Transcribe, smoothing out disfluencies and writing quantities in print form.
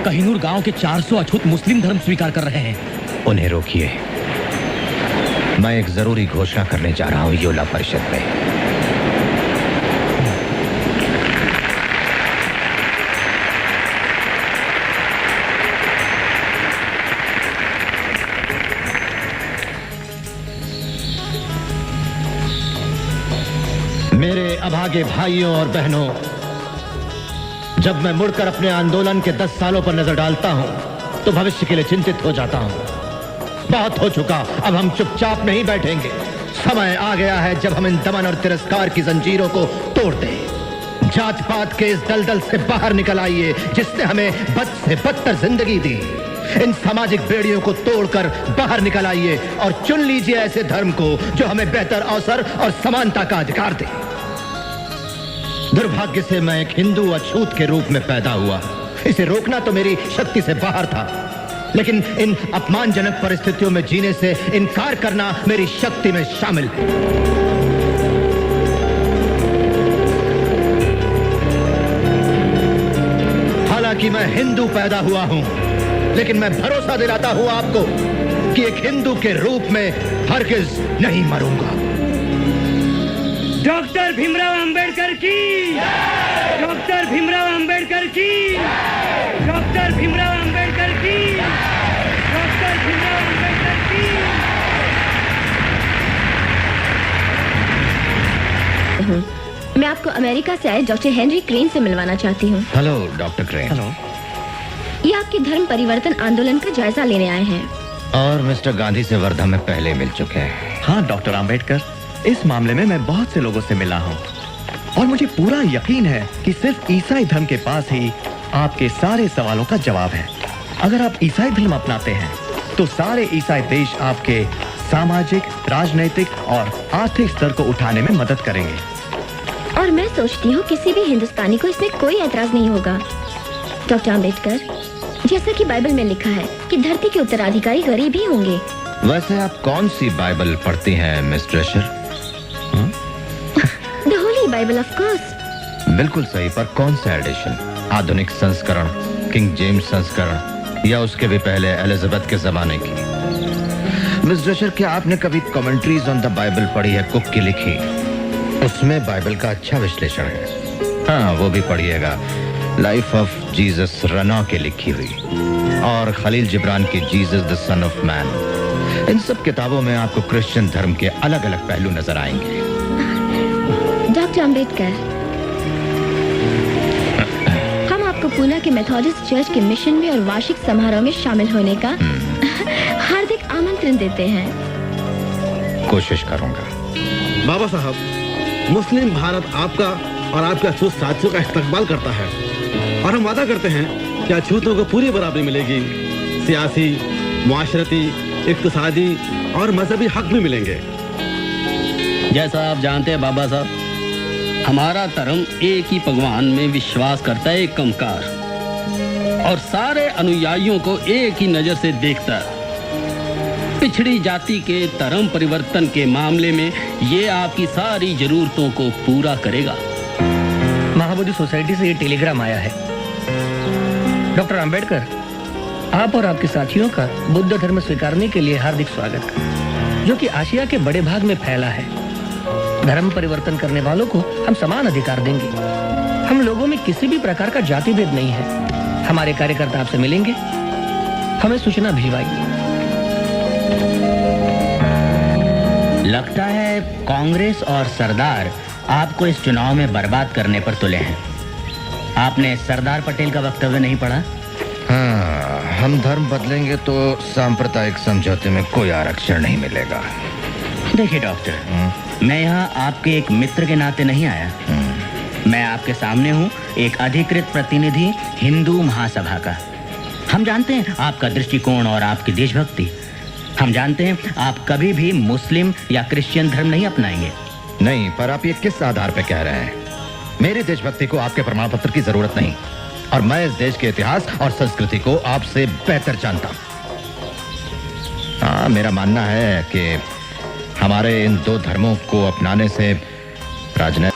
कहिनूर गांव के 400 अछूत मुस्लिम धर्म स्वीकार कर रहे हैं। उन्हें रोकिए। मैं एक जरूरी घोषणा करने जा रहा हूं योला परिषद में। मेरे अभागे भाइयों और बहनों, जब मैं मुड़कर अपने आंदोलन के 10 सालों पर नजर डालता हूं तो भविष्य के लिए चिंतित हो जाता हूं। बहुत हो चुका, अब हम चुपचाप नहीं बैठेंगे। समय आ गया है जब हम इन दमन और तिरस्कार की जंजीरों को तोड़ दें। जात पात के इस दलदल से बाहर निकल आइए जिसने हमें बद से बदतर जिंदगी दी। इन सामाजिक बेड़ियों को तोड़कर बाहर निकल आइए और चुन लीजिए ऐसे धर्म को जो हमें बेहतर अवसर और समानता का अधिकार दे। दुर्भाग्य से मैं एक हिंदू अछूत के रूप में पैदा हुआ। इसे रोकना तो मेरी शक्ति से बाहर था, लेकिन इन अपमानजनक परिस्थितियों में जीने से इनकार करना मेरी शक्ति में शामिल है। हालांकि मैं हिंदू पैदा हुआ हूं, लेकिन मैं भरोसा दिलाता हूं आपको कि एक हिंदू के रूप में हरगिज नहीं मरूंगा। डॉक्टर भीमराव अंबेडकर की, डॉक्टर भीमराव अंबेडकर की, डॉक्टर भीमराव अंबेडकर की, डॉक्टर भीमराव अंबेडकर की। मैं आपको अमेरिका से आए डॉक्टर हेनरी क्रेन से मिलवाना चाहती हूँ। Hello doctor crane. हेलो। ये आपके धर्म परिवर्तन आंदोलन का जायजा लेने आए हैं। और मिस्टर गांधी से वर्धा में पहले मिल चुके हैं। हाँ डॉक्टर अंबेडकर, इस मामले में मैं बहुत से लोगों से मिला हूँ और मुझे पूरा यकीन है कि सिर्फ ईसाई धर्म के पास ही आपके सारे सवालों का जवाब है। अगर आप ईसाई धर्म अपनाते हैं तो सारे ईसाई देश आपके सामाजिक, राजनीतिक और आर्थिक स्तर को उठाने में मदद करेंगे। और मैं सोचती हूँ किसी भी हिंदुस्तानी को इसमें कोई ऐतराज नहीं होगा। डॉक्टर अंबेडकर, जैसा कि बाइबल में लिखा है कि धरती के उत्तराधिकारी गरीब ही होंगे। वैसे आप कौन सी बाइबल पढ़ती हैं Miss Drescher? The holy Bible of course. बिल्कुल सही, पर कौन सा एडिशन? आधुनिक संस्करण, किंग जेम्स संस्करण, या उसके भी पहले एलिजाबेथ के जमाने की? मिस ड्रेशर, क्या आपने कभी कमेंट्रीज ऑन द बाइबल पढ़ी है? कुक की लिखी, उसमें बाइबल का अच्छा विश्लेषण है। हाँ, वो भी पढ़िएगा। लाइफ ऑफ जीसस रना के लिखी हुई, और खलील जिब्रान की Jesus the son of man. इन सब किताबों में आपको क्रिश्चियन धर्म के अलग अलग पहलू नजर आएंगे। डॉक्टर अंबेडकर, हम आपको पूना के मेथोडिस्ट चर्च के मिशन में और वार्षिक समारोह में शामिल होने का हार्दिक आमंत्रण देते हैं। कोशिश करूंगा। बाबा साहब, मुस्लिम भारत आपका और आपके अछूत साथियों का इस्तकबाल करता है और हम वादा करते हैं कि अछूतों को पूरी बराबरी मिलेगी। सियासी, मुआशरती, इक्तिसादी और मजहबी हक भी मिलेंगे। जैसा आप जानते हैं बाबा साहब, हमारा धर्म एक ही भगवान में विश्वास करता है, एक कंकार, और सारे अनुयायियों को एक ही नजर से देखता है। पिछड़ी जाति के धर्म परिवर्तन के मामले में ये आपकी सारी जरूरतों को पूरा करेगा। महाबोधि सोसाइटी से ये टेलीग्राम आया है। डॉक्टर अंबेडकर, आप और आपके साथियों का बुद्ध धर्म स्वीकारने के लिए हार्दिक स्वागत, जो कि आशिया के बड़े भाग में फैला है। धर्म परिवर्तन करने वालों को हम समान अधिकार देंगे। हम लोगों में किसी भी प्रकार का जाति भेद नहीं है। हमारे कार्यकर्ता आपसे मिलेंगे। हमें सूचना भिजवाइए। लगता है कांग्रेस और सरदार आपको इस चुनाव में बर्बाद करने पर तुले हैं। आपने सरदार पटेल का वक्तव्य नहीं पढ़ा? हाँ, हम धर्म बदलेंगे तो सांप्रदायिक समझौते में कोई आरक्षण नहीं मिलेगा। देखिए डॉक्टर, मैं यहाँ आपके एक मित्र के नाते नहीं आया। मैं आपके सामने हूँ एक अधिकृत प्रतिनिधि हिंदू महासभा का। हम जानते हैं आपका दृष्टिकोण और आपकी देशभक्ति। हम जानते हैं आप कभी भी मुस्लिम या क्रिश्चियन धर्म नहीं अपनाएंगे। नहीं, पर आप ये किस आधार पर कह रहे हैं? मेरी देशभक्ति को आपके प्रमाण पत्र की जरूरत नहीं, और मैं इस देश के इतिहास और संस्कृति को आपसे बेहतर जानता हूं। हाँ, मेरा मानना है कि हमारे इन दो धर्मों को अपनाने से राजनीति